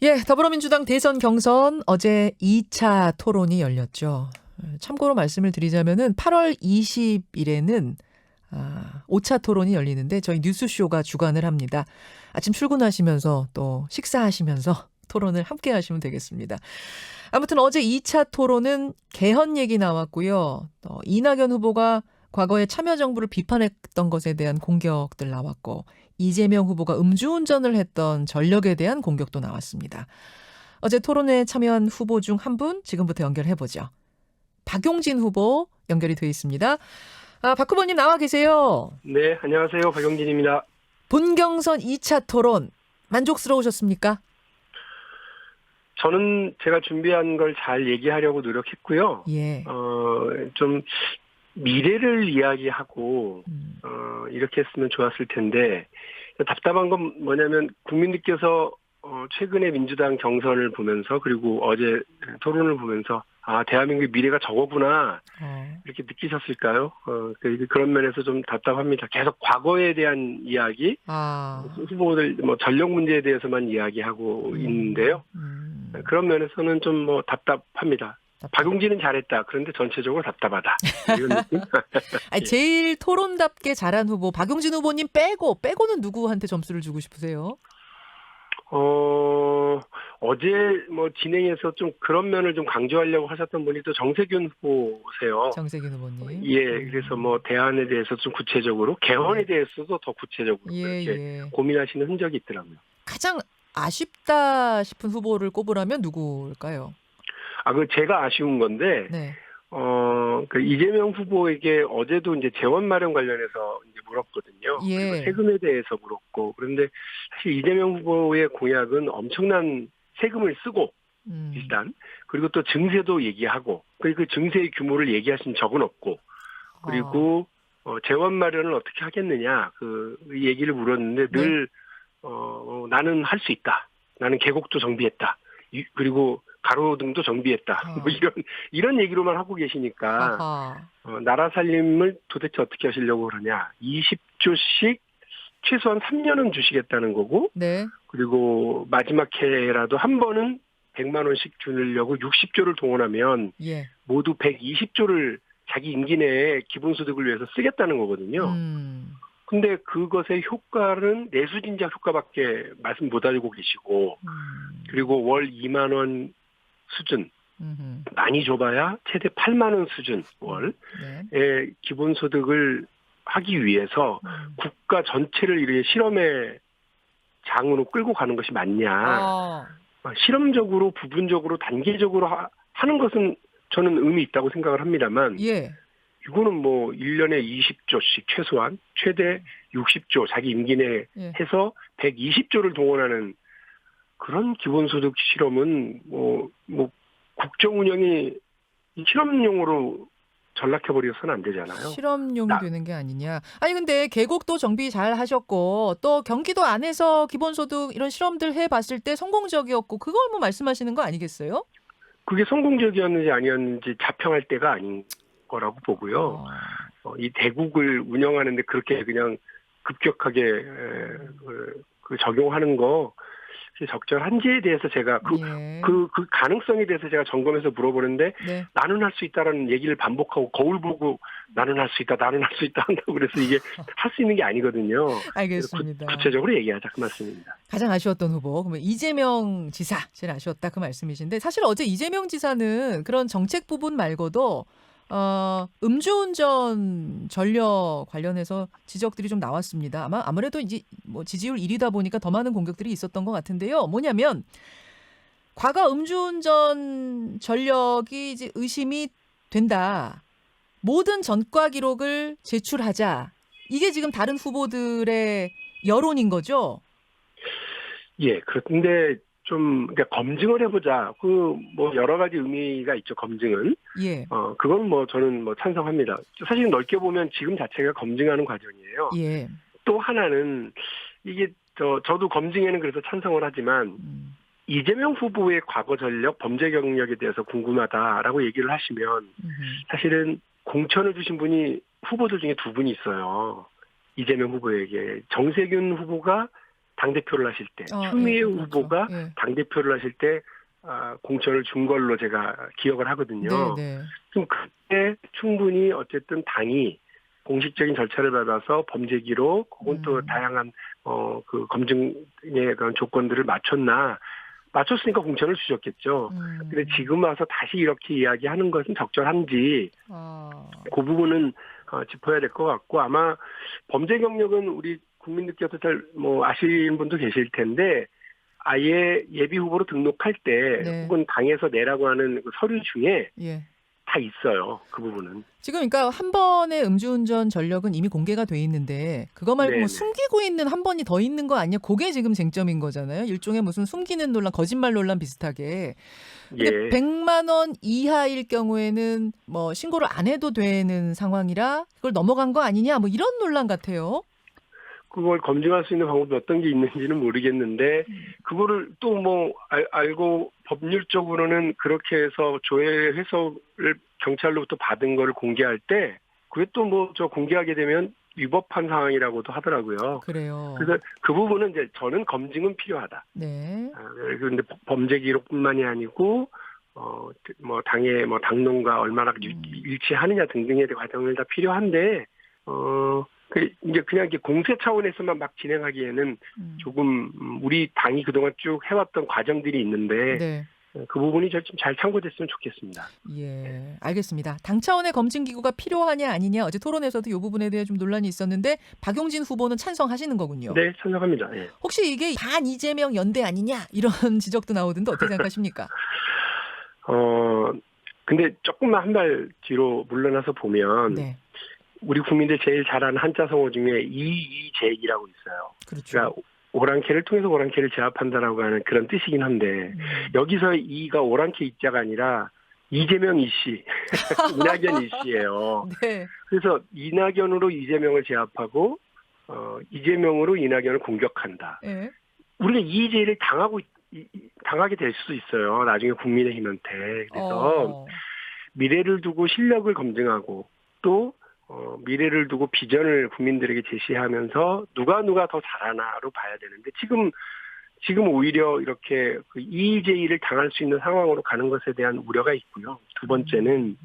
예, 더불어민주당 대선 경선 어제 2차 토론이 열렸죠. 참고로 말씀을 드리자면은 8월 20일에는 5차 토론이 열리는데 저희 뉴스쇼가 주관을 합니다. 아침 출근하시면서 또 식사하시면서 토론을 함께 하시면 되겠습니다. 아무튼 어제 2차 토론은 개헌 얘기 나왔고요. 이낙연 후보가 과거에 참여정부를 비판했던 것에 대한 공격들 나왔고 이재명 후보가 음주운전을 했던 전력에 대한 공격도 나왔습니다. 어제 토론에 참여한 후보 중 한 분 지금부터 연결해보죠. 박용진 후보 연결이 돼 있습니다. 박 후보님 나와 계세요. 네, 안녕하세요. 박용진입니다. 본경선 2차 토론 만족스러우셨습니까? 저는 제가 준비한 걸 잘 얘기하려고 노력했고요. 예. 좀 미래를 이야기하고 이렇게 했으면 좋았을 텐데 답답한 건 뭐냐면 국민들께서 최근에 민주당 경선을 보면서 그리고 어제 토론을 보면서 대한민국의 미래가 저거구나 이렇게 느끼셨을까요? 그런 면에서 좀 답답합니다. 계속 과거에 대한 이야기, 후보들 전력 문제에 대해서만 이야기하고 있는데요. 그런 면에서는 좀 답답합니다. 박용진은 잘했다. 그런데 전체적으로 답답하다. 이런 느낌? 아니, 제일 토론답게 잘한 후보 박용진 후보님 빼고는 누구한테 점수를 주고 싶으세요? 어제 진행해서 좀 그런 면을 좀 강조하려고 하셨던 분이 또 정세균 후보세요. 정세균 후보님. 예, 그래서 대안에 대해서 좀 구체적으로, 개헌에 대해서도 더 구체적으로 이렇게 고민하시는 흔적이 있더라고요. 가장 아쉽다 싶은 후보를 꼽으라면 누구일까요? 제가 아쉬운 건데, 네. 이재명 후보에게 어제도 이제 재원 마련 관련해서 이제 물었거든요. 예. 그리고 세금에 대해서 물었고, 그런데 사실 이재명 후보의 공약은 엄청난 세금을 쓰고, 일단, 그리고 또 증세도 얘기하고, 그리고 그 증세의 규모를 얘기하신 적은 없고, 그리고 재원 마련을 어떻게 하겠느냐, 그 얘기를 물었는데 늘, 나는 할 수 있다. 나는 계곡도 정비했다. 그리고 가로등도 정비했다. 이런 얘기로만 하고 계시니까, 나라 살림을 도대체 어떻게 하시려고 그러냐. 20조씩 최소한 3년은 주시겠다는 거고, 네. 그리고 마지막 해라도 한 번은 100만 원씩 주려고 60조를 동원하면, 모두 120조를 자기 임기 내에 기본소득을 위해서 쓰겠다는 거거든요. 근데 그것의 효과는 내수진작 효과밖에 말씀 못 하고 계시고, 그리고 월 2만 원 수준, 많이 줘봐야 최대 8만 원 수준 월의 기본소득을 하기 위해서 국가 전체를 이렇게 실험의 장으로 끌고 가는 것이 맞냐. 실험적으로, 부분적으로, 단계적으로 하는 것은 저는 의미 있다고 생각을 합니다만, 이거는 1년에 20조씩 최소한, 최대 60조, 자기 임기 내에 해서 120조를 동원하는 그런 기본소득 실험은 국정 운영이 실험용으로 전락해버려서는 안 되잖아요. 실험용이 되는 게 아니냐. 아니 근데 계곡도 정비 잘 하셨고 또 경기도 안에서 기본소득 이런 실험들 해봤을 때 성공적이었고 그걸 말씀하시는 거 아니겠어요? 그게 성공적이었는지 아니었는지 자평할 때가 아닌 거라고 보고요. 이 대국을 운영하는데 그렇게 그냥 급격하게 적용하는 거 적절한지에 대해서 제가 그 가능성에 대해서 제가 점검해서 물어보는데 나는 할 수 있다라는 얘기를 반복하고 거울 보고 나는 할 수 있다 한다고 그래서 이게 할 수 있는 게 아니거든요. 알겠습니다. 구체적으로 얘기하자 그 말씀입니다. 가장 아쉬웠던 후보 그러면 이재명 지사 제일 아쉬웠다 그 말씀이신데 사실 어제 이재명 지사는 그런 정책 부분 말고도 음주운전 전력 관련해서 지적들이 좀 나왔습니다. 아무래도 이제 지지율 1위다 보니까 더 많은 공격들이 있었던 것 같은데요. 뭐냐면 과거 음주운전 전력이 이제 의심이 된다. 모든 전과 기록을 제출하자. 이게 지금 다른 후보들의 여론인 거죠? 예, 그런데 그러니까 검증을 해보자. 여러 가지 의미가 있죠, 검증은. 그건 저는 찬성합니다. 사실 넓게 보면 지금 자체가 검증하는 과정이에요. 또 하나는, 이게, 저도 검증에는 그래서 찬성을 하지만, 이재명 후보의 과거 전력, 범죄 경력에 대해서 궁금하다라고 얘기를 하시면, 사실은 공천을 주신 분이 후보들 중에 두 분이 있어요. 이재명 후보에게. 정세균 후보가 당대표를 하실 때 예, 추미애 그렇죠. 후보가 예. 당대표를 하실 때 공천을 준 걸로 제가 기억을 네, 하거든요. 네. 그럼 그때 충분히 어쨌든 당이 공식적인 절차를 밟아서 범죄 기록 혹은 또 다양한 그 검증의 그런 조건들을 맞췄으니까 공천을 주셨겠죠. 근데 지금 와서 다시 이렇게 이야기하는 것은 적절한지 그 부분은 짚어야 될 것 같고 아마 범죄 경력은 우리 국민들께서 잘 아시는 분도 계실 텐데 아예 예비 후보로 등록할 때 네. 혹은 당에서 내라고 하는 그 서류 중에 예. 다 있어요. 그 부분은. 지금 그러니까 한 번의 음주운전 전력은 이미 공개가 돼 있는데 그거 말고 뭐 네네. 숨기고 있는 한 번이 더 있는 거 아니야? 그게 지금 쟁점인 거잖아요. 일종의 무슨 숨기는 논란, 거짓말 논란 비슷하게. 근데 예. 100만 원 이하일 경우에는 뭐 신고를 안 해도 되는 상황이라 그걸 넘어간 거 아니냐? 뭐 이런 논란 같아요. 그걸 검증할 수 있는 방법이 어떤 게 있는지는 모르겠는데 그거를 또 알고 법률적으로는 그렇게 해서 조회 해석을 경찰로부터 받은 거를 공개할 때 그게 또 저 공개하게 되면 위법한 상황이라고도 하더라고요. 그래요. 그래서 그 부분은 이제 저는 검증은 필요하다. 네. 그런데 범죄 기록뿐만이 아니고 당의 당론과 얼마나 일치하느냐 등등의 과정을 다 필요한데 이제 그냥 이렇게 공세 차원에서만 막 진행하기에는 조금 우리 당이 그동안 쭉 해왔던 과정들이 있는데 네. 그 부분이 좀 잘 참고됐으면 좋겠습니다. 예, 알겠습니다. 당 차원의 검증 기구가 필요하냐 아니냐 어제 토론에서도 이 부분에 대해 좀 논란이 있었는데 박용진 후보는 찬성하시는 거군요. 네, 찬성합니다. 예. 혹시 이게 반 이재명 연대 아니냐 이런 지적도 나오던데 어떻게 생각하십니까? 근데 조금만 한 발 뒤로 물러나서 보면 네, 우리 국민들 제일 잘 아는 한자 성어 중에 이의제기라고 있어요. 그렇죠. 그러니까 오랑캐를 통해서 오랑캐를 제압한다라고 하는 그런 뜻이긴 한데 여기서 이가 오랑캐 이자가 아니라 이재명 이씨, 이낙연 이씨예요. 네, 그래서 이낙연으로 이재명을 제압하고 이재명으로 이낙연을 공격한다. 예. 우리가 이의제기를 당하게 될 수도 있어요. 나중에 국민의힘한테. 그래서 미래를 두고 실력을 검증하고 또 미래를 두고 비전을 국민들에게 제시하면서 누가 더 잘하나로 봐야 되는데 지금 오히려 이렇게 그 이의제기를 당할 수 있는 상황으로 가는 것에 대한 우려가 있고요. 두 번째는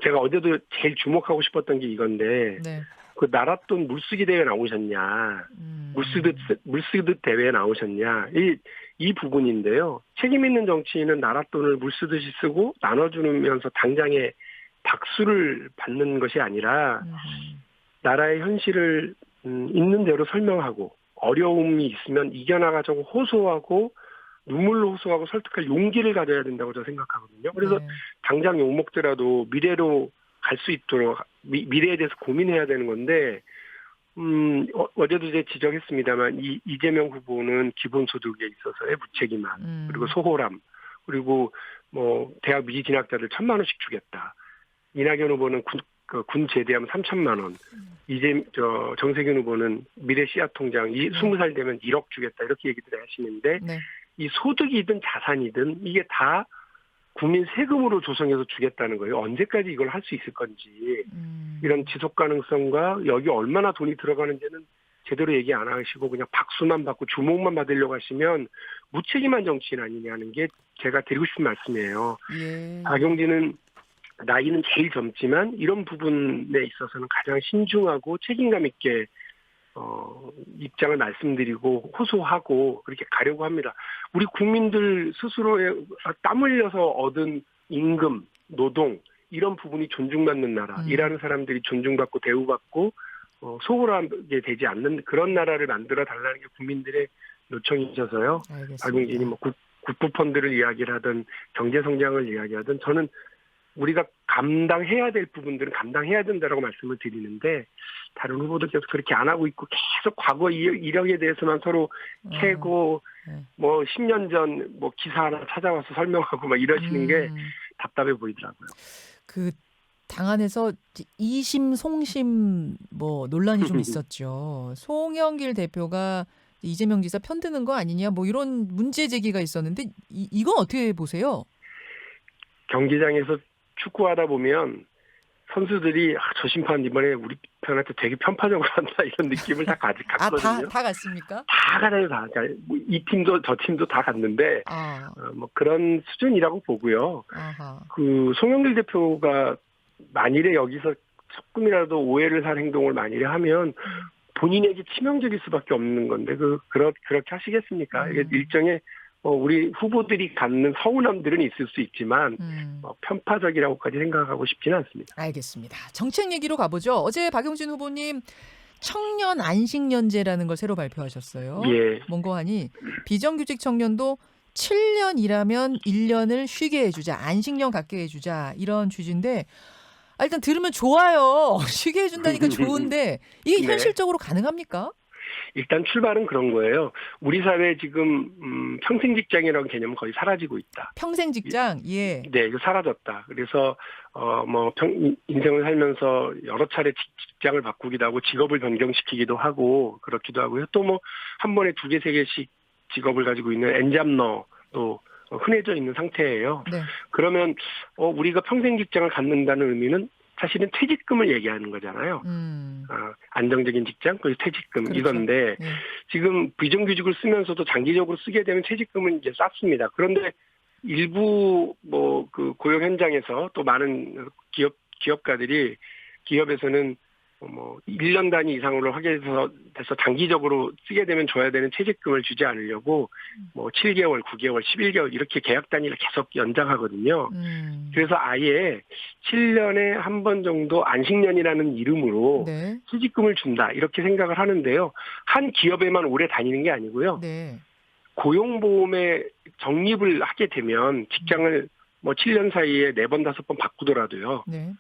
제가 어제도 제일 주목하고 싶었던 게 이건데 네. 그 나랏돈 물쓰기 대회 나오셨냐, 물쓰듯 대회에 나오셨냐 이 부분인데요. 책임 있는 정치인은 나랏돈을 물쓰듯이 쓰고 나눠주면서 당장에 박수를 받는 것이 아니라 나라의 현실을 있는 대로 설명하고 어려움이 있으면 이겨나가자고 호소하고 눈물로 호소하고 설득할 용기를 가져야 된다고 저는 생각하거든요. 그래서 네. 당장 욕먹더라도 미래로 갈 수 있도록 미래에 대해서 고민해야 되는 건데 어제도 이제 지적했습니다만 이재명 후보는 기본소득에 있어서의 무책임함 그리고 소홀함 그리고 대학 미지 진학자들 1,000만 원씩 주겠다. 이낙연 후보는 군 제대하면 3,000만 원. 정세균 후보는 미래 씨앗 통장 20살 되면 1억 주겠다 이렇게 얘기들 하시는데 네. 이 소득이든 자산이든 이게 다 국민 세금으로 조성해서 주겠다는 거예요. 언제까지 이걸 할 수 있을 건지 이런 지속 가능성과 여기 얼마나 돈이 들어가는지는 제대로 얘기 안 하시고 그냥 박수만 받고 주목만 받으려고 하시면 무책임한 정치인 아니냐는 게 제가 드리고 싶은 말씀이에요. 예. 박용진은 나이는 제일 젊지만 이런 부분에 있어서는 가장 신중하고 책임감 있게 입장을 말씀드리고 호소하고 그렇게 가려고 합니다. 우리 국민들 스스로의 땀 흘려서 얻은 임금, 노동 이런 부분이 존중받는 나라, 일하는 사람들이 존중받고 대우받고 소홀하게 되지 않는 그런 나라를 만들어 달라는 게 국민들의 요청이셔서요. 알겠습니다. 박용진이 국부펀드를 이야기를 하든 경제 성장을 이야기하든 저는 우리가 감당해야 될 부분들은 감당해야 된다라고 말씀을 드리는데 다른 후보들께서 그렇게 안 하고 있고 계속 과거 이력에 대해서만 서로 캐고 10년 전 기사 하나 찾아와서 설명하고 막 이러시는 게 답답해 보이더라고요. 그 당 안에서 이심 송심 논란이 좀 있었죠. 송영길 대표가 이재명 지사 편드는 거 아니냐 이런 문제 제기가 있었는데 이건 어떻게 보세요? 경기장에서 축구하다 보면 선수들이 저 심판 이번에 우리 편한테 되게 편파적으로 한다 이런 느낌을 다 갔거든요. 다 갔습니까? 다 가요, 다. 그러니까 이 팀도 저 팀도 다 갔는데 뭐 그런 수준이라고 보고요. 아하. 그 송영길 대표가 만일에 여기서 조금이라도 오해를 살 행동을 만일에 하면 본인에게 치명적일 수밖에 없는 건데 그렇게 하시겠습니까? 이게 일종의 우리 후보들이 갖는 서운함들은 있을 수 있지만 편파적이라고까지 생각하고 싶지는 않습니다. 알겠습니다. 정책 얘기로 가보죠. 어제 박용진 후보님 청년 안식년제라는 걸 새로 발표하셨어요. 예. 뭔고 하니 비정규직 청년도 7년 일하면 1년을 쉬게 해주자. 안식년 갖게 해주자. 이런 취지인데 일단 들으면 좋아요. 쉬게 해준다니까 좋은데 이게 현실적으로 가능합니까? 일단 출발은 그런 거예요. 우리 사회 지금 평생 직장이라는 개념은 거의 사라지고 있다. 평생 직장, 예. 네, 이거 사라졌다. 그래서 인생을 살면서 여러 차례 직장을 바꾸기도 하고 직업을 변경시키기도 하고 그렇기도 하고요. 또 한 번에 2개, 3개씩 직업을 가지고 있는 엔잡러도 흔해져 있는 상태예요. 네. 그러면 우리가 평생 직장을 갖는다는 의미는 사실은 퇴직금을 얘기하는 거잖아요. 안정적인 직장, 그리고 퇴직금 그렇죠. 이건데 지금 비정규직을 쓰면서도 장기적으로 쓰게 되면 퇴직금은 이제 쌓습니다. 그런데 일부 그 고용 현장에서 또 많은 기업가들이 기업에서는 1년 단위 이상으로 하게 돼서 장기적으로 쓰게 되면 줘야 되는 퇴직금을 주지 않으려고 7개월, 9개월, 11개월 이렇게 계약 단위를 계속 연장하거든요. 그래서 아예 7년에 한 번 정도 안식년이라는 이름으로 네. 퇴직금을 준다 이렇게 생각을 하는데요. 한 기업에만 오래 다니는 게 아니고요. 네. 고용보험에 적립을 하게 되면 직장을 7년 사이에 4번, 5번 바꾸더라도요. 네.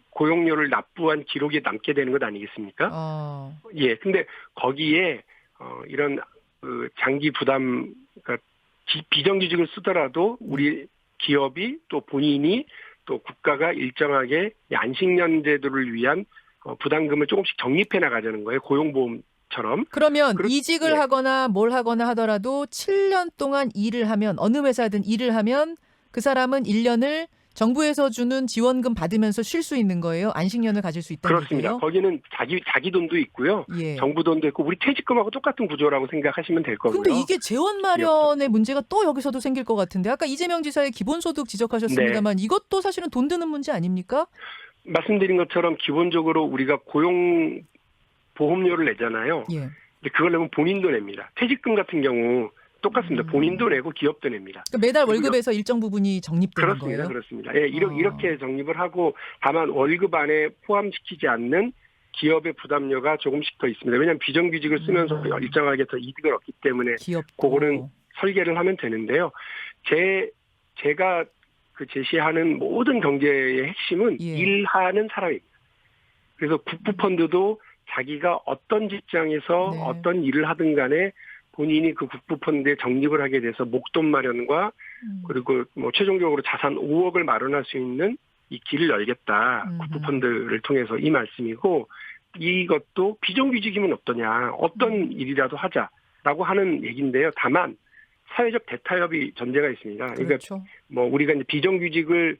고용료를 납부한 기록이 남게 되는 것 아니겠습니까? 예. 근데 거기에, 이런, 장기 부담, 그러니까 비정규직을 쓰더라도 우리 기업이 또 본인이 또 국가가 일정하게 안식년 제도를 위한 부담금을 조금씩 적립해 나가자는 거예요. 고용보험처럼. 그러면 이직을 하거나 뭘 하거나 하더라도 7년 동안 일을 하면 어느 회사든 일을 하면 그 사람은 1년을 정부에서 주는 지원금 받으면서 쉴 수 있는 거예요? 안식년을 가질 수 있다는 그렇습니다. 얘기예요? 거기는 자기 돈도 있고요. 예. 정부 돈도 있고 우리 퇴직금하고 똑같은 구조라고 생각하시면 될 거고요. 근데 이게 재원 마련의 문제가 또 여기서도 생길 것 같은데 아까 이재명 지사의 기본소득 지적하셨습니다만 이것도 사실은 돈 드는 문제 아닙니까? 말씀드린 것처럼 기본적으로 우리가 고용보험료를 내잖아요. 예. 근데 그걸 내면 본인도 냅니다. 퇴직금 같은 경우 똑같습니다. 본인도 내고 기업도 냅니다. 그러니까 매달 월급에서 일정 부분이 적립되는 거예요? 그렇습니다. 예, 이렇게 적립을 하고 다만 월급 안에 포함시키지 않는 기업의 부담료가 조금씩 더 있습니다. 왜냐하면 비정규직을 쓰면서 일정하게 더 이득을 얻기 때문에 그거는 설계를 하면 되는데요. 제가 제시하는 모든 경제의 핵심은 일하는 사람입니다. 그래서 국부펀드도 자기가 어떤 직장에서 어떤 일을 하든 간에 본인이 그 국부펀드에 적립을 하게 돼서 목돈 마련과 그리고 최종적으로 자산 5억을 마련할 수 있는 이 길을 열겠다. 국부펀드를 통해서 이 말씀이고 이것도 비정규직이면 어떠냐. 어떤 일이라도 하자라고 하는 얘기인데요. 다만 사회적 대타협이 전제가 있습니다. 그렇죠. 그러니까 우리가 이제 비정규직을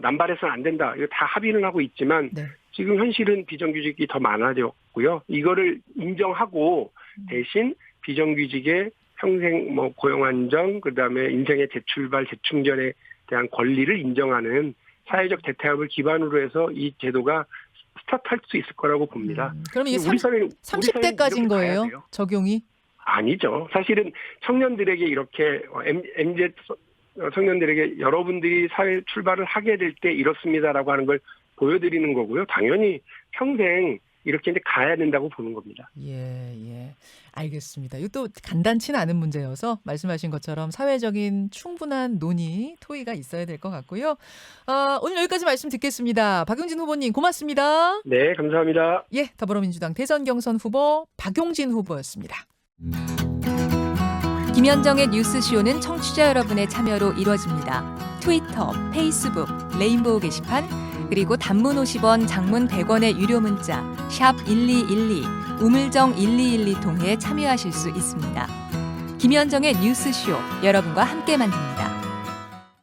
남발해서는 안 된다. 이거 다 합의는 하고 있지만 지금 현실은 비정규직이 더 많아졌고요. 이거를 인정하고 대신 비정규직의 평생 고용 안정, 그다음에 인생의 재출발, 재충전에 대한 권리를 인정하는 사회적 대타협을 기반으로 해서 이 제도가 스타트할 수 있을 거라고 봅니다. 그럼 이게 30대까지인 거예요? 적용이? 아니죠. 사실은 청년들에게 이렇게 MZ 청년들에게 여러분들이 사회 출발을 하게 될 때 이렇습니다라고 하는 걸 보여드리는 거고요. 당연히 평생 이렇게 이제 가야 된다고 보는 겁니다. 예. 알겠습니다. 이것도 간단치는 않은 문제여서 말씀하신 것처럼 사회적인 충분한 논의, 토의가 있어야 될 것 같고요. 오늘 여기까지 말씀 듣겠습니다. 박용진 후보님 고맙습니다. 네, 감사합니다. 예, 더불어민주당 대선 경선 후보 박용진 후보였습니다. 김현정의 뉴스쇼는 청취자 여러분의 참여로 이루어집니다. 트위터, 페이스북, 레인보우 게시판, 그리고 단문 50원, 장문 100원의 유료 문자 샵 1212, 우물정 1212 통해 참여하실 수 있습니다. 김현정의 뉴스쇼, 여러분과 함께 만듭니다.